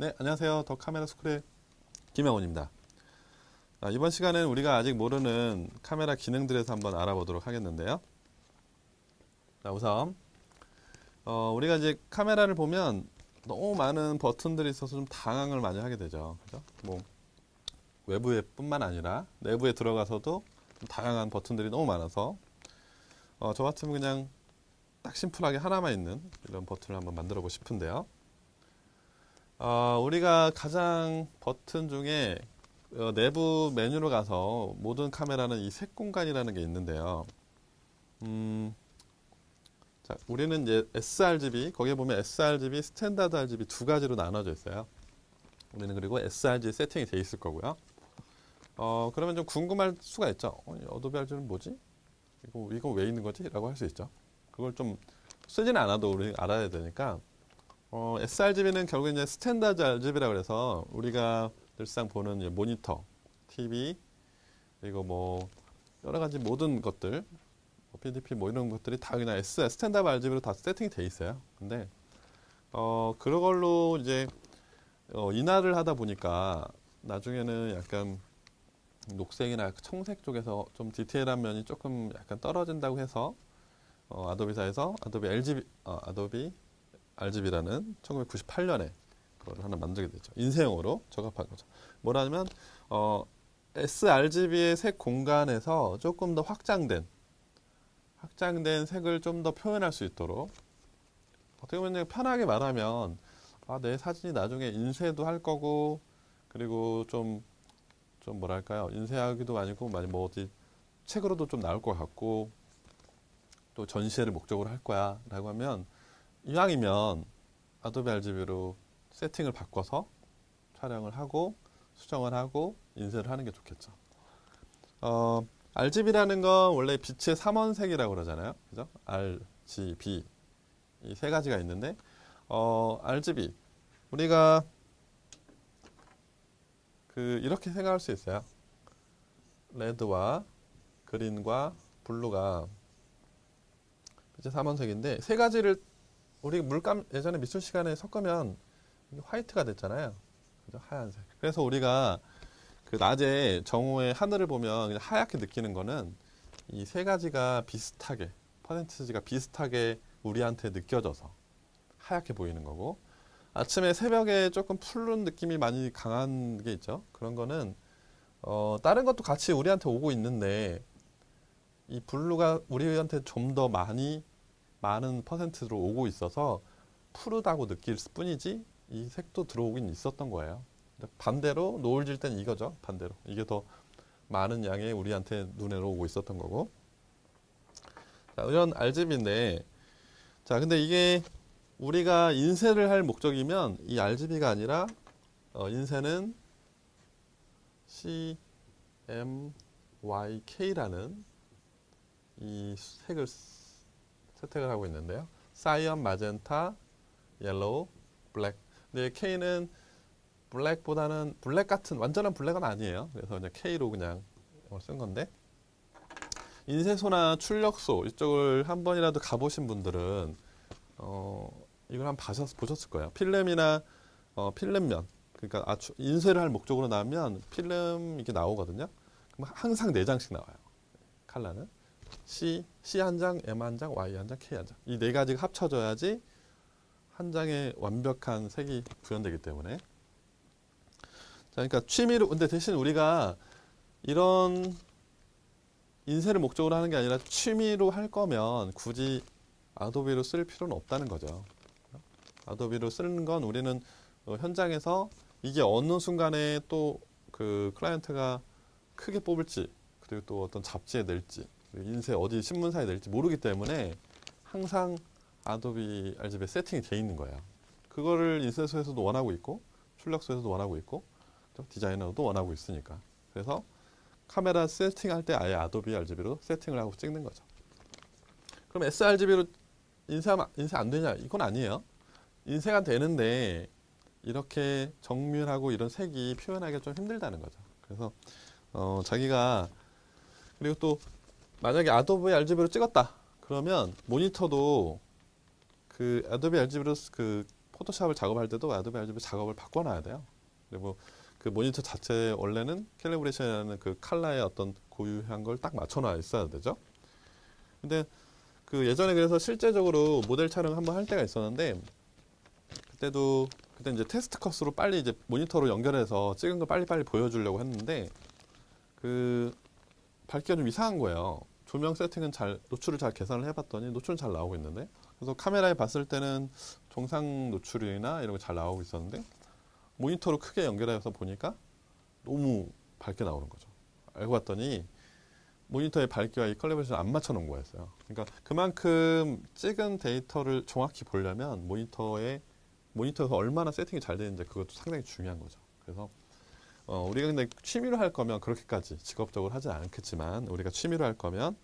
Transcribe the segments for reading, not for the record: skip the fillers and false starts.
네, 안녕하세요. 더 카메라 스쿨의 김영훈입니다. 이번 시간은 우리가 아직 모르는 카메라 기능들에서 한번 알아보도록 하겠는데요. 우선 우리가 이제 카메라를 보면 너무 많은 버튼들이 있어서 좀 당황을 많이 하게 되죠. 그죠? 뭐 외부에 뿐만 아니라 내부에 들어가서도 좀 다양한 버튼들이 너무 많아서 저 같으면 그냥 딱 심플하게 하나만 있는 이런 버튼을 한번 만들어 보고 싶은데요. 우리가 가장 버튼 중에 내부 메뉴로 가서 모든 카메라는 이 색 공간이라는 게 있는데요. 자, 우리는 이제 sRGB, 거기에 보면 sRGB, 스탠다드 RGB 두 가지로 나눠져 있어요. 우리는 그리고 sRGB 세팅이 돼 있을 거고요. 그러면 좀 궁금할 수가 있죠. 어도비 RGB는 뭐지? 이거 왜 있는 거지? 라고 할 수 있죠. 그걸 좀 쓰지는 않아도 우리 알아야 되니까 sRGB는 결국 이제 스탠다드 RGB라고 해서 우리가 늘상 보는 이제 모니터, TV, 그리고 뭐 여러 가지 모든 것들, PDP 뭐 이런 것들이 다 그냥 스탠다드 RGB로 다 세팅이 돼 있어요. 근데 그런 걸로 이제 인화를 하다 보니까 나중에는 약간 녹색이나 청색 쪽에서 좀 디테일한 면이 조금 약간 떨어진다고 해서 아도비사에서 아도비 RGB라는 1998년에 그걸 하나 만들게 되죠. 인쇄용으로 적합한 거죠. 뭐라면 sRGB의 색 공간에서 조금 더 확장된 색을 좀 더 표현할 수 있도록 어떻게 보면 편하게 말하면 내 사진이 나중에 인쇄도 할 거고 그리고 좀 뭐랄까요 인쇄하기도 아니고 많이 뭐 어디 책으로도 좀 나올 것 같고 또 전시회를 목적으로 할 거야 라고 하면 이왕이면 아도비 RGB로 세팅을 바꿔서 촬영을 하고 수정을 하고 인쇄를 하는 게 좋겠죠. RGB라는 건 원래 빛의 삼원색이라고 그러잖아요. 그죠? RGB 이 세 가지가 있는데 RGB 우리가 이렇게 생각할 수 있어요. 레드와 그린과 블루가 빛의 삼원색인데 세 가지를 우리 물감 예전에 미술 시간에 섞으면 화이트가 됐잖아요. 그죠? 하얀색. 그래서 우리가 그 낮에 정오에 하늘을 보면 그냥 하얗게 느끼는 거는 이 세 가지가 비슷하게 퍼센티지가 비슷하게 우리한테 느껴져서 하얗게 보이는 거고 아침에 새벽에 조금 푸른 느낌이 많이 강한 게 있죠. 그런 거는 다른 것도 같이 우리한테 오고 있는데 이 블루가 우리한테 좀 더 많은 퍼센트로 오고 있어서 푸르다고 느낄 뿐이지 이 색도 들어오긴 있었던 거예요. 반대로 노을 질 땐 이거죠. 반대로 이게 더 많은 양의 우리한테 눈에 오고 있었던 거고. 자, 이런 RGB인데 자 근데 이게 우리가 인쇄를 할 목적이면 이 RGB가 아니라 인쇄는 CMYK라는 이 색을 채택을 하고 있는데요. 사이언, 마젠타, 옐로우, 블랙. 근데 K는 블랙보다는 블랙 같은 완전한 블랙은 아니에요. 그래서 그냥 K로 그냥 쓴 건데 인쇄소나 출력소 이쪽을 한 번이라도 가보신 분들은 이걸 한번 보셨을 거예요. 필름이나 필름면 그러니까 인쇄를 할 목적으로 나오면 필름 이게 나오거든요. 그럼 항상 4장씩 나와요. 컬러는 C 한 장, M 한 장, Y 한 장, K 한 장. 이 네 가지가 합쳐져야지 한 장의 완벽한 색이 구현되기 때문에. 자, 그러니까 취미로 근데 대신 우리가 이런 인쇄를 목적으로 하는 게 아니라 취미로 할 거면 굳이 아도비로 쓸 필요는 없다는 거죠. 아도비로 쓰는 건 우리는 현장에서 이게 어느 순간에 또 그 클라이언트가 크게 뽑을지 그리고 또 어떤 잡지에 낼지 인쇄 어디 신문사에 낼지 모르기 때문에 항상 아도비 RGB 세팅이 돼 있는 거예요. 그거를 인쇄소에서도 원하고 있고 출력소에서도 원하고 있고 디자이너도 원하고 있으니까. 그래서 카메라 세팅할 때 아예 아도비 RGB로 세팅을 하고 찍는 거죠. 그럼 sRGB로 인쇄 안 되냐? 이건 아니에요. 인쇄가 되는데 이렇게 정밀하고 이런 색이 표현하기가 좀 힘들다는 거죠. 그래서 자기가 그리고 또 만약에 아도비 RGB로 찍었다. 그러면 모니터도 그 아도비 RGB로 그 포토샵을 작업할 때도 아도be RGB 작업을 바꿔놔야 돼요. 그리고 그 모니터 자체 원래는 캘리브레이션이라는 그 컬러의 어떤 고유한 걸 딱 맞춰놔 있어야 되죠. 근데 그 예전에 그래서 실제적으로 모델 촬영 한번 할 때가 있었는데 그때 이제 테스트 컷으로 빨리 이제 모니터로 연결해서 찍은 거 빨리빨리 보여주려고 했는데 그 밝기가 좀 이상한 거예요. 조명 세팅은 노출을 잘 계산을 해봤더니 노출은 잘 나오고 있는데, 그래서 카메라에 봤을 때는 정상 노출이나 이런 거 잘 나오고 있었는데 모니터로 크게 연결해서 보니까 너무 밝게 나오는 거죠. 알고 봤더니 모니터의 밝기와 이 컬리브레이션을 안 맞춰 놓은 거였어요. 그러니까 그만큼 찍은 데이터를 정확히 보려면 모니터에서 얼마나 세팅이 잘 되는지 그것도 상당히 중요한 거죠. 그래서 우리가 근데 취미로 할 거면 그렇게까지 직업적으로 하지 않겠지만, 우리가 취미로 할 거면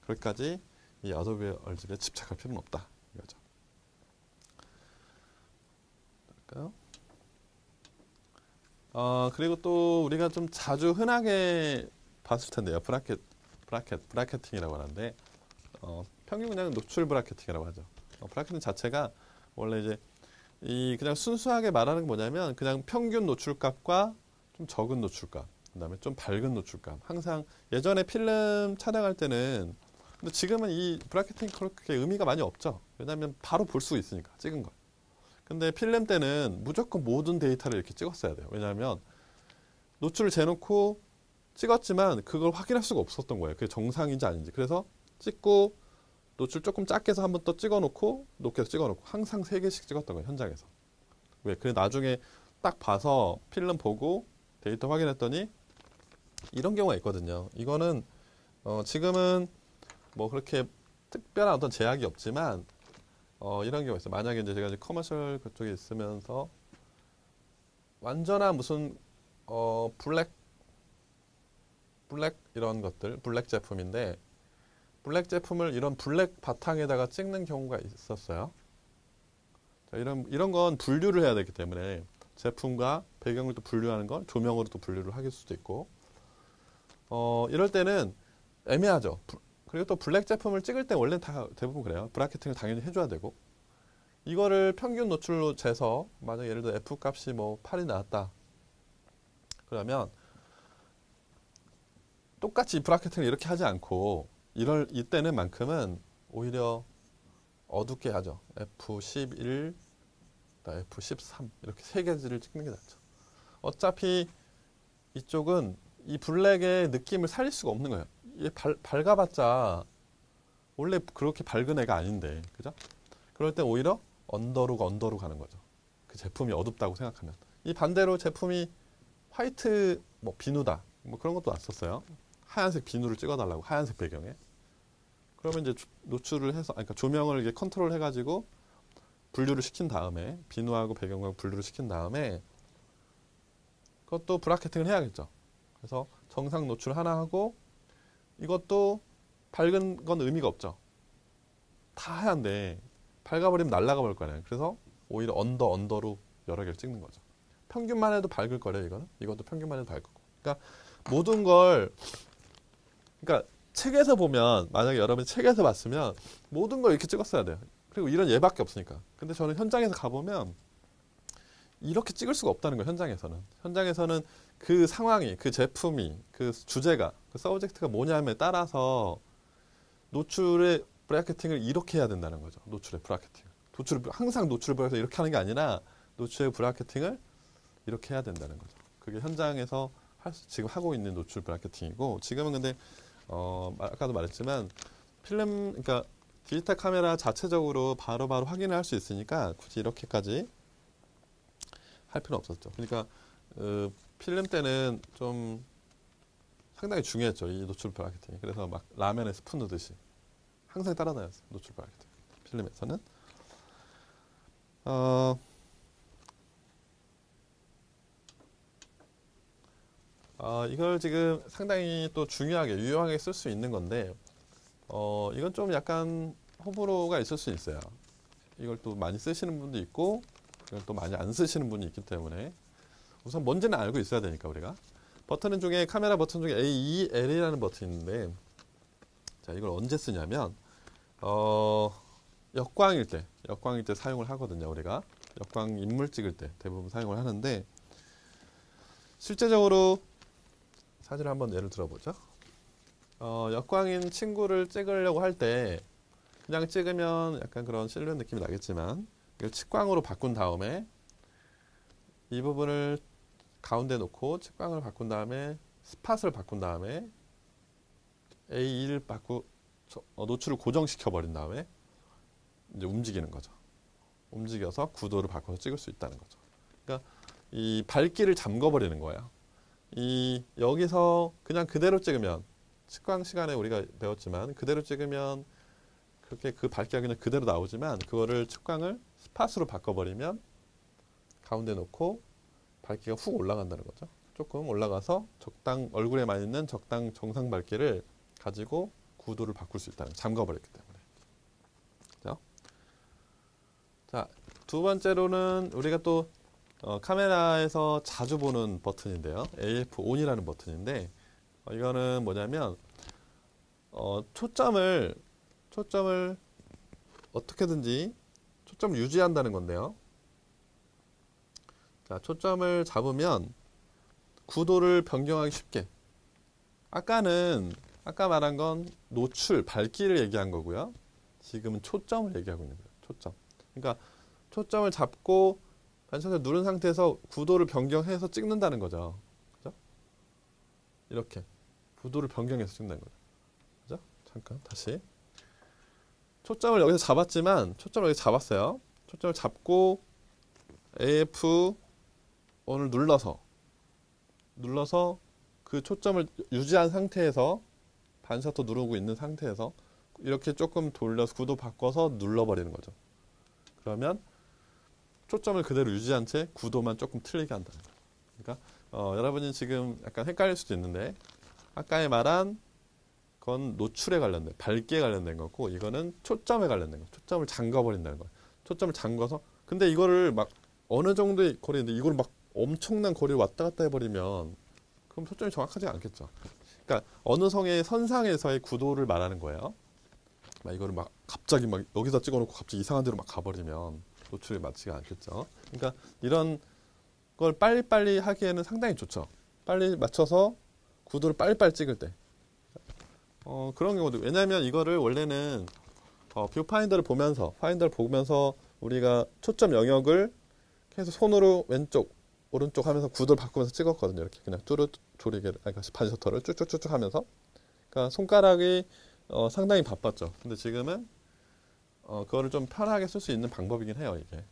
그렇게까지 이 어도비 RGB에 집착할 필요는 없다 이거죠. 할까요? 그리고 또 우리가 좀 자주 흔하게 봤을 텐데요. 브라켓팅이라고 하는데, 평균 그냥 노출 브라켓팅이라고 하죠. 브라켓팅 자체가 원래 이제 그냥 순수하게 말하는 게 뭐냐면 그냥 평균 노출값과 좀 적은 노출값, 그다음에 좀 밝은 노출값. 항상 예전에 필름 촬영할 때는, 근데 지금은 이 브라켓팅 그렇게 의미가 많이 없죠. 왜냐하면 바로 볼 수 있으니까 찍은 걸. 근데 필름 때는 무조건 모든 데이터를 이렇게 찍었어야 돼요. 왜냐하면 노출을 재놓고 찍었지만 그걸 확인할 수가 없었던 거예요. 그게 정상인지 아닌지. 그래서 찍고 노출 조금 작게 해서 한번 또 찍어놓고 높게 해서 찍어놓고 항상 3개씩 찍었던 거예요. 현장에서. 왜? 그래 나중에 딱 봐서 필름 보고 데이터 확인했더니 이런 경우가 있거든요. 이거는 지금은 뭐 그렇게 특별한 어떤 제약이 없지만 이런 경우가 있어요. 만약에 이제 제가 이제 커머셜 그쪽에 있으면서 완전한 무슨 블랙 이런 것들, 블랙 제품인데 블랙 제품을 이런 블랙 바탕에다가 찍는 경우가 있었어요. 자, 이런 건 분류를 해야 되기 때문에 제품과 배경을 또 분류하는 건 조명으로 또 분류를 하길 수도 있고, 이럴 때는 애매하죠. 그리고 또 블랙 제품을 찍을 때 원래는 다 대부분 그래요. 브라켓팅을 당연히 해줘야 되고, 이거를 평균 노출로 재서 만약 예를 들어 F 값이 뭐 8이 나왔다. 그러면 똑같이 브라켓팅을 이렇게 하지 않고 이때는 만큼은 오히려 어둡게 하죠. F11, F13 이렇게 3개를 찍는 게 낫죠. 어차피 이쪽은 이 블랙의 느낌을 살릴 수가 없는 거예요. 이게 밝아봤자 원래 그렇게 밝은 애가 아닌데, 그죠? 그럴 때 오히려 언더로 가는 거죠. 그 제품이 어둡다고 생각하면. 이 반대로 제품이 화이트 뭐 비누다 뭐 그런 것도 왔었어요. 하얀색 비누를 찍어달라고, 하얀색 배경에. 그러면 이제 노출을 해서, 그러니까 조명을 이렇게 컨트롤 해가지고 분류를 시킨 다음에, 비누하고 배경하고 분류를 시킨 다음에 그것도 브라켓팅을 해야겠죠. 그래서 정상 노출 하나 하고, 이것도 밝은 건 의미가 없죠. 다 하얀데 밝아버리면 날아가 버릴 거잖아요. 그래서 오히려 언더로 여러 개를 찍는 거죠. 평균만 해도 밝을 거래요, 이거는. 이것도 평균만 해도 밝을 거고. 그러니까 모든 걸, 그러니까 책에서 보면, 만약에 여러분이 책에서 봤으면 모든 걸 이렇게 찍었어야 돼요. 그리고 이런 예밖에 없으니까. 근데 저는 현장에서 가보면 이렇게 찍을 수가 없다는 거예요, 현장에서는. 현장에서는 그 상황이, 그 제품이, 그 주제가, 그 서브젝트가 뭐냐에 따라서 노출의 브라켓팅을 이렇게 해야 된다는 거죠. 노출의 브라켓팅. 항상 노출을 보여서 이렇게 하는 게 아니라 노출의 브라켓팅을 이렇게 해야 된다는 거죠. 그게 현장에서 지금 하고 있는 노출 브라켓팅이고, 지금은 근데 아까도 말했지만 그러니까 디지털 카메라 자체적으로 바로바로 확인을 할 수 있으니까 굳이 이렇게까지 할 필요는 없었죠. 그러니까 필름 때는 좀 상당히 중요했죠, 이 노출 브라켓팅이. 그래서 막 라면에 스푼 넣듯이 항상 따라다녔어요, 노출 브라켓팅. 필름에서는. 이걸 지금 상당히 또 중요하게, 유용하게 쓸 수 있는 건데, 이건 좀 약간 호불호가 있을 수 있어요. 이걸 또 많이 쓰시는 분도 있고, 이걸 또 많이 안 쓰시는 분이 있기 때문에, 우선 뭔지는 알고 있어야 되니까, 우리가. 버튼 중에, 카메라 버튼 중에 A, E, L이라는 버튼이 있는데, 자, 이걸 언제 쓰냐면, 역광일 때 사용을 하거든요. 우리가 역광 인물 찍을 때 대부분 사용을 하는데 실제적으로 사진을 한번 예를 들어보죠. 역광인 친구를 찍으려고 할 때 그냥 찍으면 약간 그런 실루엣 느낌이 나겠지만 이걸 측광으로 바꾼 다음에 이 부분을 가운데 놓고 측광을 바꾼 다음에 스팟을 바꾼 다음에 A1 노출을 고정시켜 버린 다음에 이제 움직이는 거죠. 움직여서 구도를 바꿔서 찍을 수 있다는 거죠. 그러니까 이 밝기를 잠궈 버리는 거예요. 여기서 그냥 그대로 찍으면 측광 시간에 우리가 배웠지만 그대로 찍으면 그렇게 그 밝기가 그냥 그대로 나오지만 그거를 측광을 스팟으로 바꿔버리면 가운데 놓고 밝기가 훅 올라간다는 거죠. 조금 올라가서 얼굴에 많이 있는 적당 정상 밝기를 가지고 구도를 바꿀 수 있다는 잠궈버렸기 때문에. 그렇죠? 자, 두 번째로는 우리가 또 카메라에서 자주 보는 버튼인데요. AF ON이라는 버튼인데 이거는 뭐냐면 초점을 어떻게든지 초점을 유지한다는 건데요. 자, 초점을 잡으면 구도를 변경하기 쉽게. 아까 말한 건 노출, 밝기를 얘기한 거고요. 지금은 초점을 얘기하고 있는 거예요. 초점. 그러니까 초점을 잡고 반사를 누른 상태에서 구도를 변경해서 찍는다는 거죠. 그죠? 이렇게 구도를 변경해서 찍는다는 거죠. 그죠? 잠깐 다시. 초점을 여기서 잡았지만 초점을 여기 잡았어요. 초점을 잡고 AF ON을 눌러서 그 초점을 유지한 상태에서 반셔터 누르고 있는 상태에서 이렇게 조금 돌려서 구도 바꿔서 눌러버리는 거죠. 그러면 초점을 그대로 유지한 채 구도만 조금 틀리게 한다는 거예요. 그러니까 여러분이 지금 약간 헷갈릴 수도 있는데 아까 말한 건 노출에 관련된, 밝기에 관련된 거고 이거는 초점에 관련된 거. 초점을 잠궈버린다는 거예요. 초점을 잠궈서 근데 이거를 막 어느 정도의 거리인데 이걸 막 엄청난 거리를 왔다 갔다 해버리면 그럼 초점이 정확하지 않겠죠. 그러니까 어느 성의 선상에서의 구도를 말하는 거예요. 이거를 막 갑자기 막 여기다 찍어놓고 갑자기 이상한 데로 막 가버리면 노출이 맞지가 않겠죠. 그러니까 이런 걸 빨리빨리 하기에는 상당히 좋죠. 빨리 맞춰서 구도를 빨리빨리 찍을 때. 그런 경우도 왜냐하면 이거를 원래는 뷰파인더를 보면서 우리가 초점 영역을 계속 손으로 왼쪽 오른쪽 하면서 구도를 바꾸면서 찍었거든요. 이렇게 그냥 조리개 반셔터를 쭉쭉쭉 하면서 그러니까 손가락이 상당히 바빴죠. 근데 지금은 그거를 좀 편하게 쓸 수 있는 방법이긴 해요. 이게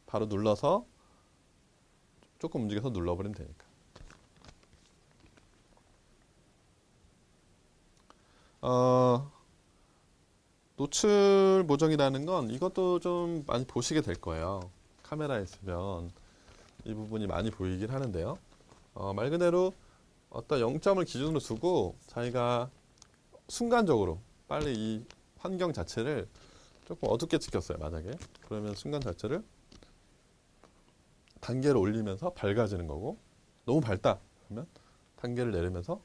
바로 눌러서 조금 움직여서 눌러버리면 되니까. 노출 보정이라는 건 이것도 좀 많이 보시게 될 거예요. 카메라에 있으면 이 부분이 많이 보이긴 하는데요. 말 그대로 어떤 0점을 기준으로 두고 자기가 순간적으로 빨리 이 환경 자체를 조금 어둡게 찍혔어요. 만약에 그러면 순간 자체를 단계를 올리면서 밝아지는 거고 너무 밝다 그러면 단계를 내리면서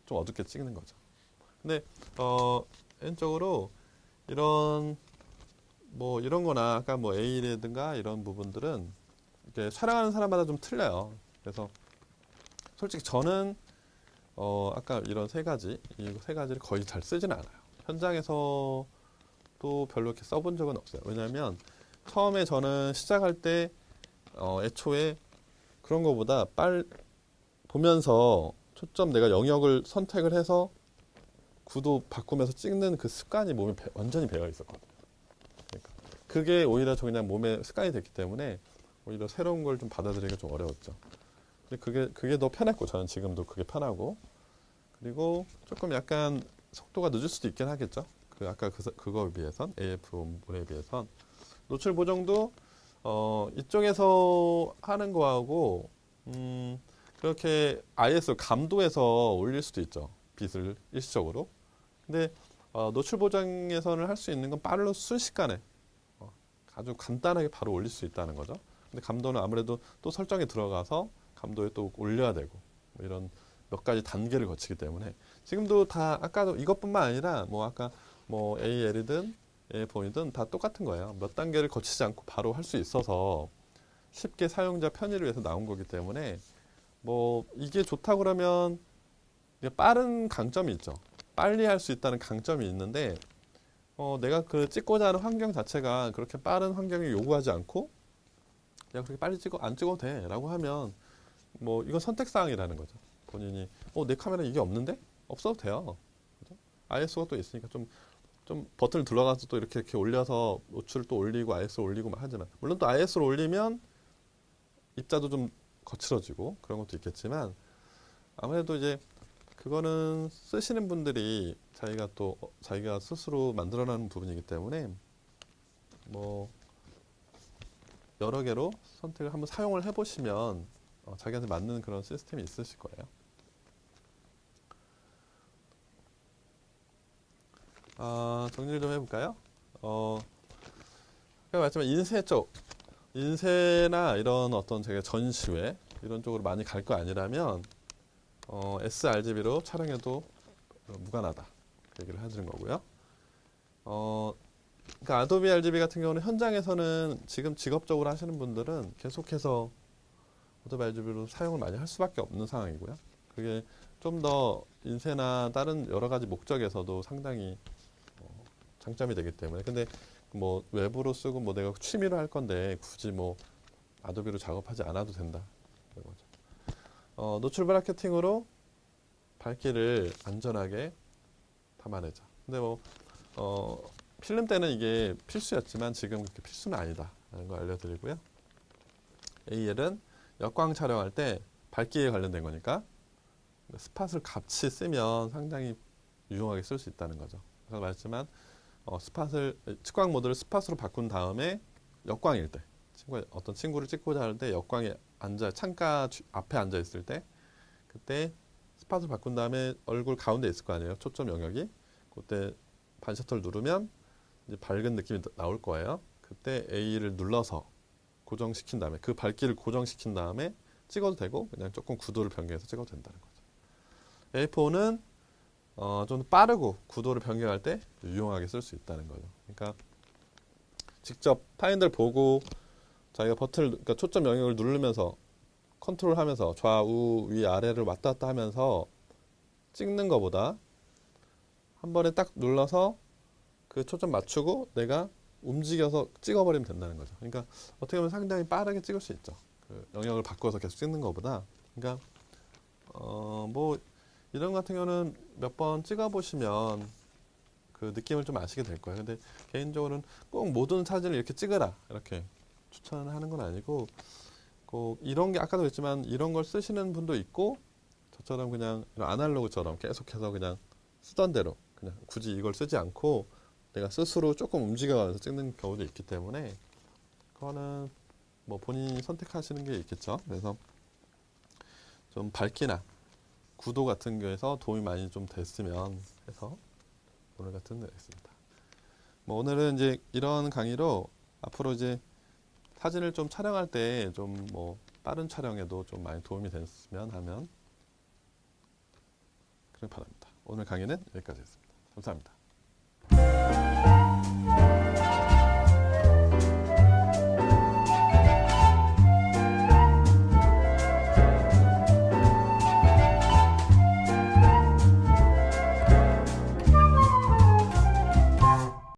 좀 어둡게 찍는 거죠. 근데 개인적으로 이런 거나 아까 A라든가 이런 부분들은 이렇게 촬영하는 사람마다 좀 틀려요. 그래서 솔직히 저는 아까 이 세 가지를 거의 잘 쓰지는 않아요. 현장에서도 별로 이렇게 써본 적은 없어요. 왜냐하면 처음에 저는 시작할 때 애초에 그런 거보다 보면서 초점 내가 영역을 선택을 해서 구도 바꾸면서 찍는 그 습관이 몸에 완전히 배어 있었거든요. 그러니까 그게 오히려 저 그냥 몸에 습관이 됐기 때문에 오히려 새로운 걸 좀 받아들이기가 좀 어려웠죠. 근데 그게 더 편했고 저는 지금도 그게 편하고 그리고 조금 약간 속도가 늦을 수도 있긴 하겠죠. 아까 그거에 비해선 AF1에 비해선 노출 보정도 이쪽에서 하는 거하고 그렇게 ISO 감도에서 올릴 수도 있죠. 빛을 일시적으로. 근데 노출 보정에서는 할 수 있는 건 빠르로 순식간에 아주 간단하게 바로 올릴 수 있다는 거죠. 근데 감도는 아무래도 또 설정에 들어가서 감도에 또 올려야 되고 이런 몇 가지 단계를 거치기 때문에 지금도 다 아까도 이것뿐만 아니라 아까 AL이든 보이든 다 똑같은 거예요. 몇 단계를 거치지 않고 바로 할 수 있어서 쉽게 사용자 편의를 위해서 나온 거기 때문에 뭐 이게 좋다고 그러면 이게 빠른 강점이 있죠. 빨리 할 수 있다는 강점이 있는데 내가 그 찍고자 하는 환경 자체가 그렇게 빠른 환경을 요구하지 않고 그냥 그렇게 빨리 안 찍어도 돼라고 하면 뭐 이건 선택사항이라는 거죠. 본인이 내 카메라 이게 없는데? 없어도 돼요. 그죠? ISO가 또 있으니까 좀 버튼을 둘러가서 또 이렇게 올려서 노출을 또 올리고 ISO 올리고 막 하지만 물론 또 ISO를 올리면 입자도 좀 거칠어지고 그런 것도 있겠지만 아무래도 이제 그거는 쓰시는 분들이 자기가 스스로 만들어내는 부분이기 때문에 뭐 여러 개로 선택을 한번 사용을 해보시면 자기한테 맞는 그런 시스템이 있으실 거예요. 정리를 좀 해볼까요? 아까 말했지만 인쇄 쪽, 인쇄나 이런 어떤 제가 전시회 이런 쪽으로 많이 갈 거 아니라면 sRGB로 촬영해도 무관하다 그 얘기를 해드린 거고요. 그러니까 아도비 RGB 같은 경우는 현장에서는 지금 직업적으로 하시는 분들은 계속해서 아도비 RGB로 사용을 많이 할 수밖에 없는 상황이고요. 그게 좀 더 인쇄나 다른 여러 가지 목적에서도 상당히 장점이 되기 때문에 근데 뭐 외부로 쓰고 뭐 내가 취미로 할 건데 굳이 뭐 아도비로 작업하지 않아도 된다 이거죠. 노출 브라켓팅으로 밝기를 안전하게 담아내자. 근데 뭐 필름 때는 이게 필수였지만 지금 그렇게 필수는 아니다라는 걸 알려드리고요. AL은 역광 촬영할 때 밝기에 관련된 거니까 스팟을 같이 쓰면 상당히 유용하게 쓸 수 있다는 거죠. 아까 말했지만 측광 모드를 스팟으로 바꾼 다음에 역광일 때 어떤 친구를 찍고자 할 때 역광에 창가 앞에 앉아 있을 때 그때 스팟을 바꾼 다음에 얼굴 가운데 있을 거 아니에요. 초점 영역이. 그때 반셔터를 누르면 이제 밝은 느낌이 나올 거예요. 그때 A를 눌러서 고정시킨 다음에 그 밝기를 고정시킨 다음에 찍어도 되고 그냥 조금 구도를 변경해서 찍어도 된다는 거죠. A4는 좀 빠르고 구도를 변경할 때 유용하게 쓸 수 있다는 거죠. 그러니까 직접 파인들 보고 자기가 그러니까 초점 영역을 누르면서 컨트롤하면서 좌우 위 아래를 왔다 갔다 하면서 찍는 것보다 한 번에 딱 눌러서 그 초점 맞추고 내가 움직여서 찍어버리면 된다는 거죠. 그러니까 어떻게 보면 상당히 빠르게 찍을 수 있죠. 그 영역을 바꿔서 계속 찍는 것보다. 그러니까 뭐 이런 같은 경우는 몇 번 찍어보시면 그 느낌을 좀 아시게 될 거예요. 근데 개인적으로는 꼭 모든 사진을 이렇게 찍으라 이렇게 추천하는 건 아니고 꼭 이런 게 아까도 했지만 이런 걸 쓰시는 분도 있고 저처럼 그냥 아날로그처럼 계속해서 그냥 쓰던 대로 그냥 굳이 이걸 쓰지 않고 내가 스스로 조금 움직여가면서 찍는 경우도 있기 때문에 그거는 뭐 본인이 선택하시는 게 있겠죠. 그래서 좀 밝기나 구도 같은 거에서 도움이 많이 좀 됐으면 해서 오늘 같은 거 했습니다. 뭐 오늘은 이제 이런 강의로 앞으로 이제 사진을 좀 촬영할 때 좀 뭐 빠른 촬영에도 좀 많이 도움이 됐으면 하면 그렇게 바랍니다. 오늘 강의는 여기까지 했습니다. 감사합니다.